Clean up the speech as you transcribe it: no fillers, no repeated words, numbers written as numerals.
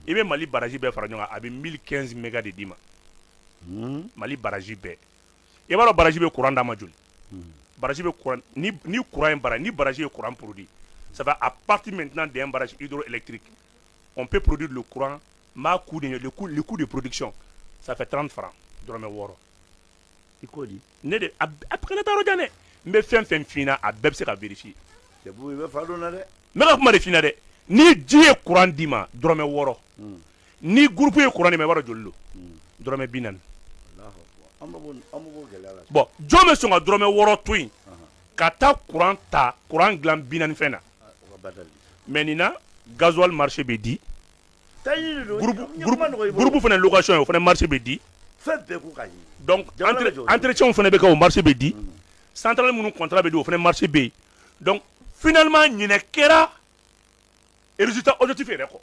i bɛ Mali baraji bɛɛ fara ɲɔgɔn kan a bɛ 1015 mégas de d'i ma Mali baraji bɛɛ i b'a dɔn baraji bɛ courant d'a ma joli baraji bɛ courant ni courant in bara ni baraji ye courant produit ça va à partir maintenant d'un barrage hydroélectrique on peut produire le courant ma coût le coût de production ça fait 30 francs dɔrɔmɛ 6 i k'o di ne de a kana taa yɔrɔ jan dɛ n bɛ fɛn fɛn f'i ɲɛna a bɛɛ bɛ se ka vérifier i bɛ fa dɔn na dɛ n bɛ ka kuma de f'i ɲɛna dɛ ni ji ye courant d'i ma dɔrɔmɛ 6 ni groupe ye courant d'i ma i b'a dɔn joli don dɔrɔmɛ 40 bon jɔn bɛ sɔn ka dɔrɔmɛ 6 to yen ka taa courant ta courant dilan 40 fɛn na mais nin na gasoil marché bɛ di groupe fana location ye o fana marché bɛ di donc entretien fana bɛ kɛ o marché bɛ di centrale minnu contrat bɛ di o fana marché bɛ yen donc finalement ɲinɛ kɛra résultat objectif yɛrɛ kɔ